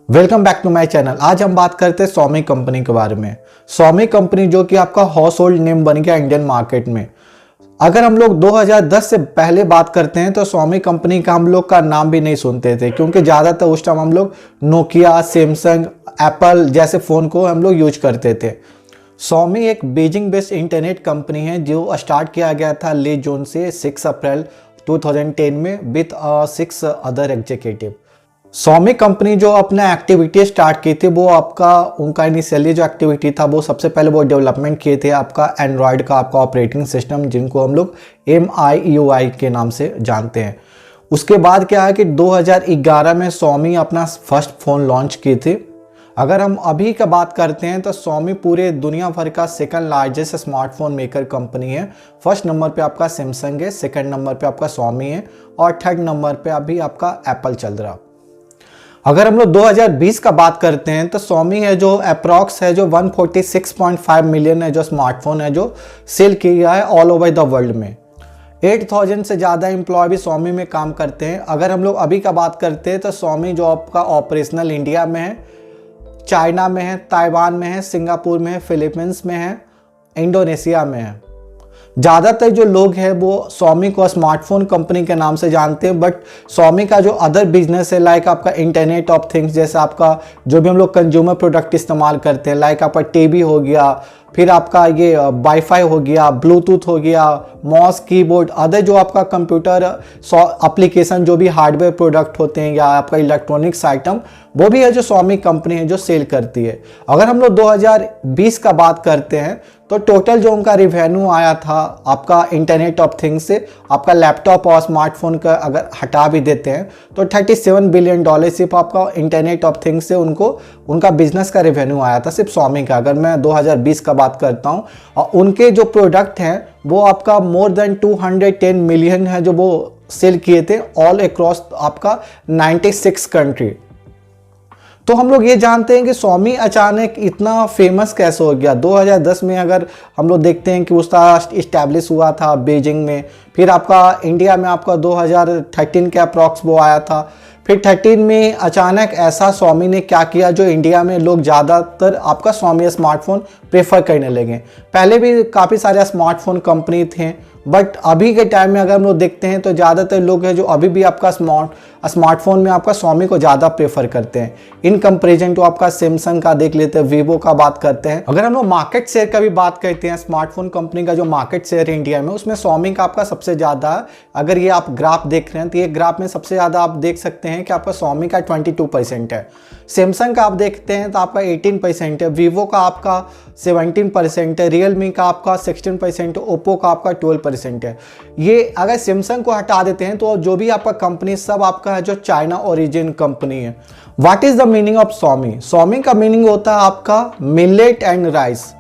Welcome back to my channel. आज हम बात करते हैं Xiaomi कंपनी के बारे में। Xiaomi कंपनी जो कि आपका हाउस होल्ड नेम बन गया इंडियन मार्केट में। अगर हम लोग 2010 से पहले बात करते हैं तो Xiaomi कंपनी का हम लोग का नाम भी नहीं सुनते थे, क्योंकि ज़्यादातर उस टाइम हम लोग नोकिया, सैमसंग, एप्पल जैसे फ़ोन को हम लोग यूज करते थे। Xiaomi एक बीजिंग बेस्ड इंटरनेट कंपनी है जो स्टार्ट किया गया था ले जून से 6 अप्रैल 2010 में with 6 other executive. Xiaomi company जो अपना एक्टिविटी स्टार्ट की थी वो आपका उनका इनिशियली जो एक्टिविटी था वो सबसे पहले वो डेवलपमेंट किए थे आपका एंड्रॉयड का आपका ऑपरेटिंग सिस्टम, जिनको हम लोग MIUI के नाम से जानते हैं। उसके बाद क्या है कि 2011 में Xiaomi अपना फर्स्ट फ़ोन लॉन्च किए थे। अगर हम अभी का बात करते हैं तो Xiaomi पूरे दुनिया भर का second largest smartphone maker company है। फर्स्ट नंबर पे आपका सैमसंग है, सेकंड नंबर पे आपका Xiaomi है और थर्ड नंबर पे अभी आपका एप्पल चल रहा। अगर हम लोग 2020 का बात करते हैं तो Xiaomi है जो अप्रॉक्स है जो 146.5 मिलियन है जो स्मार्टफोन है जो सेल किया है ऑल ओवर द वर्ल्ड में। 8000 से ज़्यादा एम्प्लॉय भी Xiaomi में काम करते हैं। अगर हम लोग अभी का बात करते हैं तो Xiaomi जो आपका ऑपरेशनल इंडिया में है, चाइना में है, ताइवान में है, सिंगापुर में है, फिलीपींस में है, इंडोनेशिया में है। ज़्यादातर जो लोग हैं वो Xiaomi को स्मार्टफोन कंपनी के नाम से जानते हैं, बट Xiaomi का जो अदर बिजनेस है लाइक आपका इंटरनेट ऑफ थिंग्स, जैसे आपका जो भी हम लोग कंज्यूमर प्रोडक्ट इस्तेमाल करते हैं लाइक आपका टीवी हो गया, फिर आपका ये वाईफाई हो गया, ब्लूटूथ हो गया, माउस, कीबोर्ड, अदर जो आपका कंप्यूटर एप्लीकेशन जो भी हार्डवेयर प्रोडक्ट होते हैं या आपका इलेक्ट्रॉनिक्स आइटम, वो भी है जो Xiaomi कंपनी है जो सेल करती है। अगर हम लोग 2020 का बात करते हैं तो टोटल जो उनका रिवेन्यू आया था आपका इंटरनेट ऑफ थिंग्स से, आपका लैपटॉप और स्मार्टफोन का अगर हटा भी देते हैं तो $37 बिलियन सिर्फ आपका इंटरनेट ऑफ थिंग्स से उनको उनका बिजनेस का रिवेन्यू आया था सिर्फ Xiaomi का। अगर मैं 2020 का बात करता हूँ और उनके जो प्रोडक्ट हैं वो आपका मोर देन 210 मिलियन है जो वो सेल किए थे ऑल अक्रॉस आपका 96 कंट्री। तो हम लोग ये जानते हैं कि Xiaomi अचानक इतना फेमस कैसे हो गया। 2010 में अगर हम लोग देखते हैं कि उसका इस्टेब्लिश हुआ था बीजिंग में, फिर आपका इंडिया में आपका 2013 के अप्रॉक्स वो आया था, फिर 13 में अचानक ऐसा Xiaomi ने क्या किया जो इंडिया में लोग ज़्यादातर आपका Xiaomi स्मार्टफोन प्रेफर करने लगे। पहले भी काफ़ी सारे स्मार्टफोन कंपनी थे, बट अभी के टाइम में अगर हम लोग देखते हैं तो ज़्यादातर लोग हैं जो अभी भी आपका स्मार्टफोन में आपका Xiaomi को ज़्यादा प्रेफर करते हैं इन कंपेरिजन टू आपका सैमसंग का देख लेते हैं, वीवो का बात करते हैं। अगर हम लोग मार्केट शेयर का भी बात करते हैं, स्मार्टफोन कंपनी का जो मार्केट शेयर है इंडिया में, उसमें Xiaomi का आपका सबसे ज़्यादा है। अगर ये आप ग्राफ देख रहे हैं तो ये ग्राफ में सबसे ज़्यादा आप देख सकते हैं कि आपका Xiaomi का 22% है, सैमसंग का आप देखते हैं तो आपका 18% है, वीवो का आपका 17% है, रियलमी का आपका 16% है, ओप्पो का आपका 12% है। ये अगर सैमसंग को हटा देते हैं तो जो भी आपका कंपनी सब आपका है जो चाइना ओरिजिन कंपनी है। What is the meaning of Xiaomi? Xiaomi का मीनिंग होता है आपका मिलेट एंड राइस।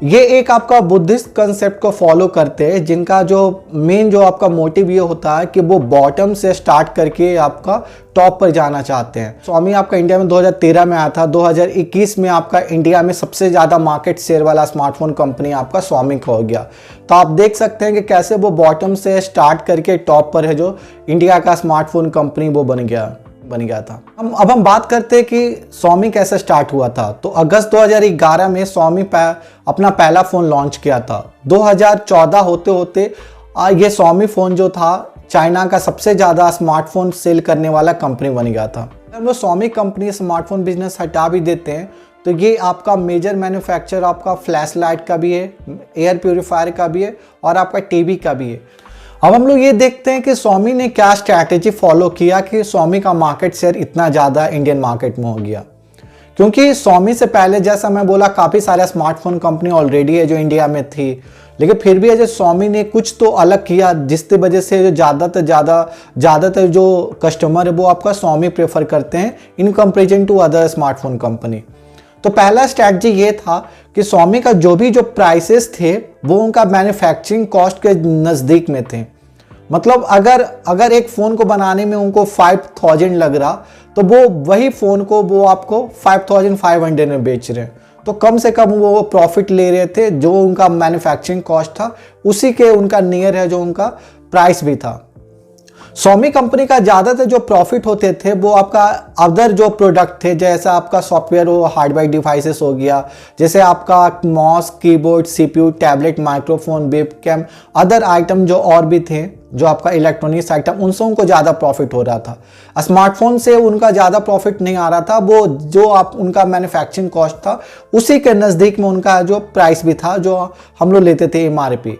ये एक आपका बुद्धिस्ट कंसेप्ट को फॉलो करते हैं, जिनका जो मेन जो आपका मोटिव ये होता है कि वो बॉटम से स्टार्ट करके आपका टॉप पर जाना चाहते हैं। Xiaomi आपका इंडिया में 2013 में आया था, 2021 में आपका इंडिया में सबसे ज़्यादा मार्केट शेयर वाला स्मार्टफोन कंपनी आपका Xiaomi का हो गया। तो आप देख सकते हैं कि कैसे वो बॉटम से स्टार्ट करके टॉप पर है जो इंडिया का स्मार्टफोन कंपनी वो बन गया था। हम बात करते हैं कि Xiaomi कैसे स्टार्ट हुआ था। तो अगस्त 2011 में Xiaomi अपना पहला फ़ोन लॉन्च किया था। 2014 होते होते ये Xiaomi फ़ोन जो था चाइना का सबसे ज़्यादा स्मार्टफोन सेल करने वाला कंपनी बन गया था। हम लोग Xiaomi कंपनी स्मार्टफोन बिजनेस हटा भी देते हैं तो ये आपका मेजर मैन्युफैक्चर आपका फ्लैश लाइट का भी है, एयर प्योरीफायर का भी है और आपका टीवी का भी है। अब हम लोग ये देखते हैं कि Xiaomi ने क्या स्ट्रैटेजी फॉलो किया कि Xiaomi का मार्केट शेयर इतना ज़्यादा इंडियन मार्केट में हो गया। क्योंकि Xiaomi से पहले जैसा मैं बोला काफ़ी सारे स्मार्टफोन कंपनी ऑलरेडी है जो इंडिया में थी, लेकिन फिर भी जो Xiaomi ने कुछ तो अलग किया जिसकी वजह से जो ज़्यादातर जो कस्टमर है वो आपका Xiaomi प्रेफर करते हैं in comparison to other smartphone company. तो पहला स्ट्रैटेजी ये था कि Xiaomi का जो भी जो प्राइसेस थे वो उनका मैन्युफैक्चरिंग कॉस्ट के नज़दीक में थे। मतलब अगर एक फ़ोन को बनाने में उनको 5000 लग रहा तो वो वही फ़ोन को वो आपको 5500 में बेच रहे हैं। तो कम से कम वो प्रॉफिट ले रहे थे, जो उनका मैन्युफैक्चरिंग कॉस्ट था उसी के उनका नियर है जो उनका प्राइस भी था। सोमी कंपनी का ज़्यादातर जो प्रॉफिट होते थे वो आपका अदर जो प्रोडक्ट थे, जैसे आपका सॉफ्टवेयर हो, हार्डवेयर डिवाइसेस हो गया, जैसे आपका mouse, keyboard, CPU, tablet, microphone, webcam, other item जो और भी थे जो आपका इलेक्ट्रॉनिक्स आइटम, उनसे उनको ज़्यादा प्रॉफिट हो रहा था। स्मार्टफोन से उनका ज़्यादा प्रॉफिट नहीं आ रहा था, वो जो आप उनका मैन्युफैक्चरिंग कॉस्ट था उसी के नज़दीक में उनका जो प्राइस भी था जो हम लोग लेते थे MRP।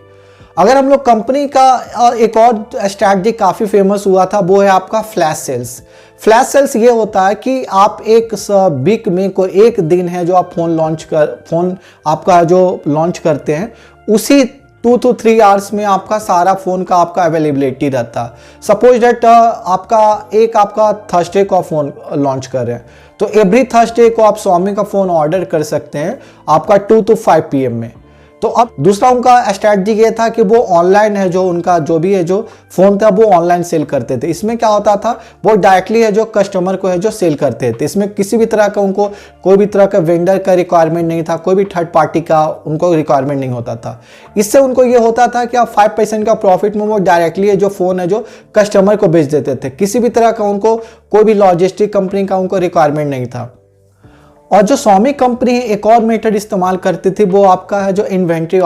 अगर हम लोग कंपनी का एक और स्ट्रैटेजी काफ़ी फेमस हुआ था, वो है आपका फ्लैश सेल्स। फ्लैश सेल्स ये होता है कि आप एक वीक में कोई एक दिन है जो आप फ़ोन आपका जो लॉन्च करते हैं, उसी 2 to 3 आवर्स में आपका सारा फ़ोन का आपका अवेलेबिलिटी रहता है। सपोज डेट आपका थर्सडे को फ़ोन लॉन्च कर रहे हैं, तो एवरी थर्सडे को आप Xiaomi का फ़ोन ऑर्डर कर सकते हैं आपका 2 to 5 PM में। तो अब दूसरा उनका स्ट्रैटेजी ये था कि वो ऑनलाइन है जो उनका जो भी है जो फ़ोन था वो ऑनलाइन सेल करते थे। इसमें क्या होता था, वो डायरेक्टली है जो कस्टमर को है जो सेल करते थे। इसमें किसी भी तरह का उनको कोई भी तरह का वेंडर का रिक्वायरमेंट नहीं था, कोई भी थर्ड पार्टी का उनको रिक्वायरमेंट नहीं होता था। इससे उनको ये होता था कि आप 5% का प्रॉफिट में वो डायरेक्टली है जो फ़ोन है जो कस्टमर को बेच देते थे। किसी भी तरह का उनको कोई भी लॉजिस्टिक कंपनी का उनको रिक्वायरमेंट नहीं था। और जो Xiaomi कंपनी एक और मेथड इस्तेमाल करती थी वो आपका है जो इन्वेंट्री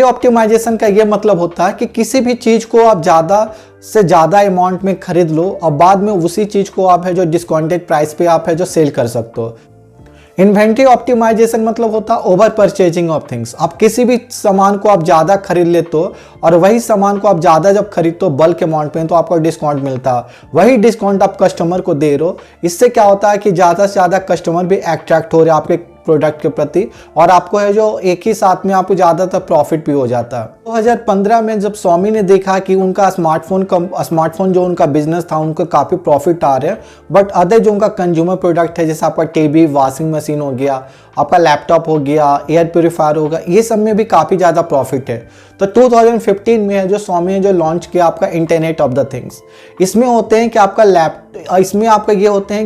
ऑप्टिमाइजेशन का ये मतलब होता है कि किसी भी चीज़ को आप ज़्यादा से ज़्यादा अमाउंट में खरीद लो और बाद में उसी चीज़ को आप है जो डिस्काउंटेड प्राइस पे आप है जो सेल कर सकते हो। इन्वेंट्री ऑप्टिमाइजेशन मतलब होता है ओवर परचेजिंग ऑफ थिंग्स। आप किसी भी सामान को आप ज़्यादा खरीद लेते हो और वही सामान को आप ज़्यादा जब खरीदते हो बल्क अमाउंट में तो आपको डिस्काउंट मिलता है, वही डिस्काउंट आप कस्टमर को दे रहे हो। इससे क्या होता है कि ज़्यादा से ज़्यादा कस्टमर भी अट्रैक्ट हो रहे हैं आपके प्रोडक्ट के प्रति और आपको है जो एक ही साथ में आपको ज़्यादातर प्रॉफिट भी हो जाता है। 2015 में जब Xiaomi ने देखा कि उनका स्मार्टफोन जो उनका बिजनेस था उनको काफ़ी प्रॉफिट आ रहे हैं, बट अदर जो उनका कंज्यूमर प्रोडक्ट है जैसे आपका टीवी, वॉशिंग मशीन हो गया, आपका लैपटॉप हो गया, एयर प्योरीफायर होगा, ये सब में भी काफ़ी ज़्यादा प्रॉफिट है। तो 2015 में है जो Xiaomi ने जो लॉन्च किया आपका इंटरनेट ऑफ द थिंग्स। इसमें होते हैं कि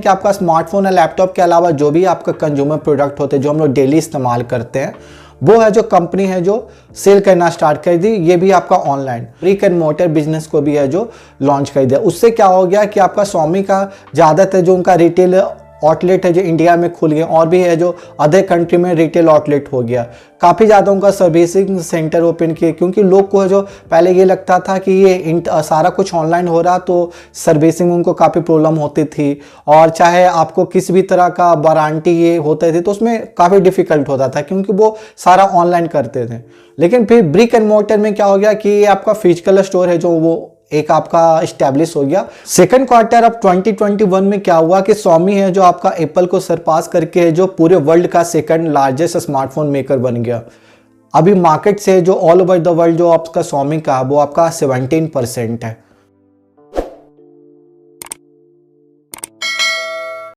आपका स्मार्टफोन और लैपटॉप के अलावा जो भी आपका कंज्यूमर प्रोडक्ट होते हैं जो हम लोग डेली इस्तेमाल करते हैं, वो है जो कंपनी है जो सेल करना स्टार्ट कर दी। ये भी आपका online brick and motor business को भी है जो लॉन्च कर दिया। उससे क्या हो गया कि आपका Xiaomi का ज़्यादातर जो उनका रिटेल आउटलेट है जो इंडिया में खुल गए और भी है जो अदर कंट्री में रिटेल आउटलेट हो गया। काफ़ी ज़्यादा उनका सर्विसिंग सेंटर ओपन किए, क्योंकि लोग को है जो पहले ये लगता था कि ये सारा कुछ ऑनलाइन हो रहा तो सर्विसिंग उनको काफ़ी प्रॉब्लम होती थी, और चाहे आपको किसी भी तरह का वारंटी ये होते थे तो उसमें काफ़ी डिफिकल्ट होता था क्योंकि वो सारा ऑनलाइन करते थे। लेकिन फिर ब्रिक एंड मोर्टर में क्या हो गया कि ये आपका फिजिकल स्टोर है जो वो एक आपका इस्टेब्लिश हो गया। सेकंड क्वार्टर अब 2021 में क्या हुआ कि Xiaomi है जो आपका एप्पल को सरपास करके है जो पूरे वर्ल्ड का सेकंड लार्जेस्ट स्मार्टफोन मेकर बन गया। अभी मार्केट से जो ऑल ओवर द वर्ल्ड जो आपका Xiaomi का वो आपका 17% है।